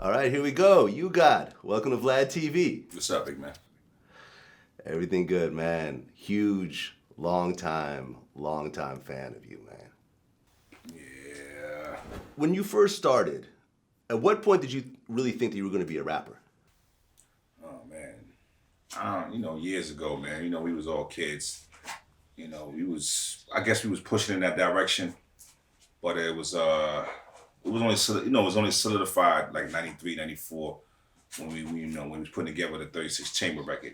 All right, here we go. You got. Welcome to VladTV. What's up, big man? Everything good, man. Huge, long time fan of you, man. Yeah. When you first started, at what point did you really think that you were going to be a rapper? Oh man. Years ago, man. We was all kids. I guess we was pushing in that direction, but it was only solidified like 93, 94 when when we was putting together the 36 chamber record,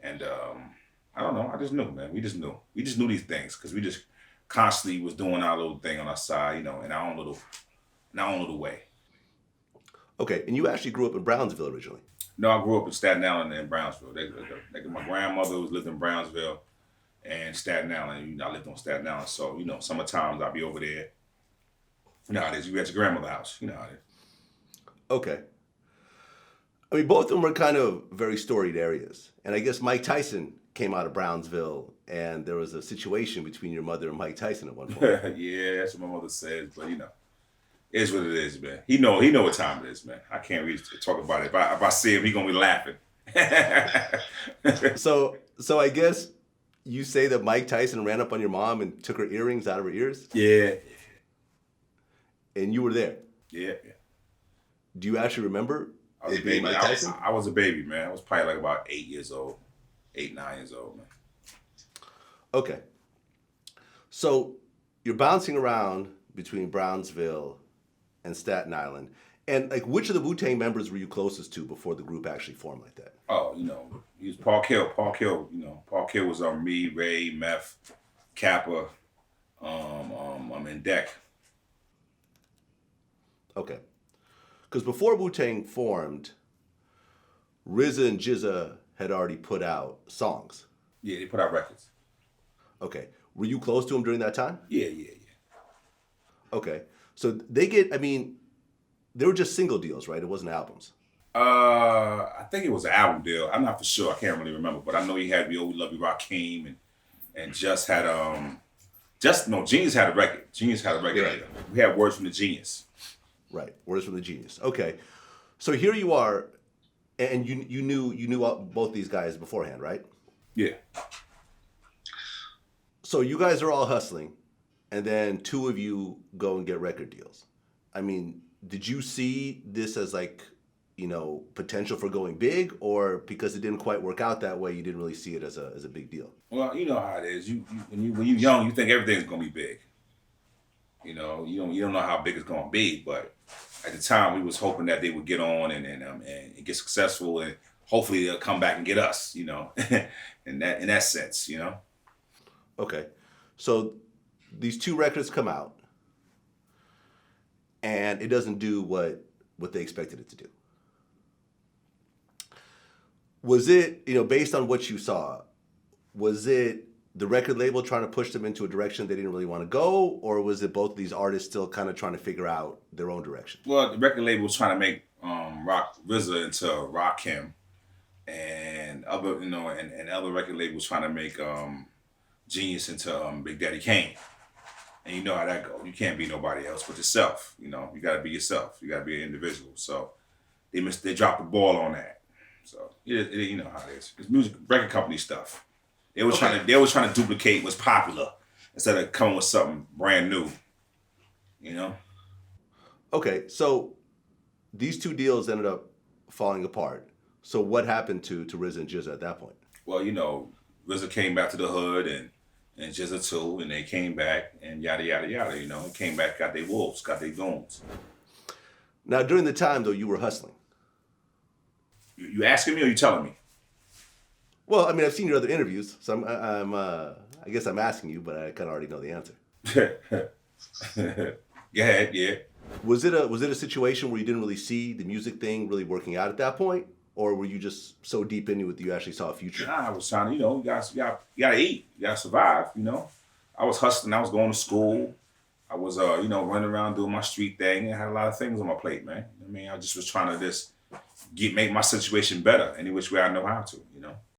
And I don't know, I just knew, man. We just knew these things because we just constantly was doing our little thing on our side, in our own little way. Okay, and you actually grew up in Brownsville originally. No, I grew up in Staten Island and Brownsville. My grandmother was lived in Brownsville and Staten Island. I lived on Staten Island, so summertimes I'd be over there. You know how it is. You at your grandmother's house. You know how it is. Okay. I mean, both of them were kind of very storied areas. And I guess Mike Tyson came out of Brownsville, and there was a situation between your mother and Mike Tyson at one point. Yeah, that's what my mother says, but it is what it is, man. He know what time it is, man. I can't really talk about it. If I see him, he gonna be laughing. So I guess you say that Mike Tyson ran up on your mom and took her earrings out of her ears? Yeah. And you were there? Yeah. Do you actually remember I was it being Mike Tyson? I was a baby, man. I was probably like about 9 years old, man. Okay. So you're bouncing around between Brownsville and Staten Island. And like, which of the Wu-Tang members were you closest to before the group actually formed like that? Oh, he was Paul Kill. Paul Kill was me, Ray, Meth, Kappa, and Deck. Okay. Because before Wu-Tang formed, RZA and GZA had already put out songs. Yeah, they put out records. Okay. Were you close to them during that time? Yeah. Okay. So they were just single deals, right? It wasn't albums. I think it was an album deal. I'm not for sure. I can't really remember, but I know he had We Love You Rakim and Just had Genius had a record. Genius had a record. Yeah. We had Words from the Genius. Right. Words from the Genius. Okay. So here you are, and you knew both these guys beforehand, right? Yeah. So you guys are all hustling, and then two of you go and get record deals. I mean, did you see this as potential for going big, or because it didn't quite work out that way, you didn't really see it as a big deal? Well, you know how it is. When you're young, you think everything's gonna be big. You don't know how big it's gonna be, but at the time we was hoping that they would get on and get successful, and hopefully they'll come back and get us. In that sense. Okay, so these two records come out, and it doesn't do what they expected it to do. Was it, based on what you saw, was it the record label trying to push them into a direction they didn't really want to go, or was it both of these artists still kind of trying to figure out their own direction? Well, the record label was trying to make RZA into Rakim, and other and other record labels trying to make Genius into Big Daddy Kane. And you know how that goes. You can't be nobody else but yourself. You got to be yourself. You got to be an individual. So they dropped the ball on that. So you know how it is. It's music record company stuff. They were trying to duplicate what's popular instead of coming with something brand new. Okay, so these two deals ended up falling apart. So what happened to RZA and GZA at that point? Well, RZA came back to the hood and GZA too, and they came back and yada yada yada. And came back, got their wolves, got their goons. Now, during the time though, you were hustling. You asking me or you telling me? Well, I mean, I've seen your other interviews, so I guess I'm asking you, but I kind of already know the answer. Go ahead, yeah. Was it a situation where you didn't really see the music thing really working out at that point, or were you just so deep into it that you actually saw a future? Nah, I was trying to, you gotta eat, you gotta survive. I was hustling, I was going to school, I was running around doing my street thing, and I had a lot of things on my plate, man. I just was trying to make my situation better any which way I know how to.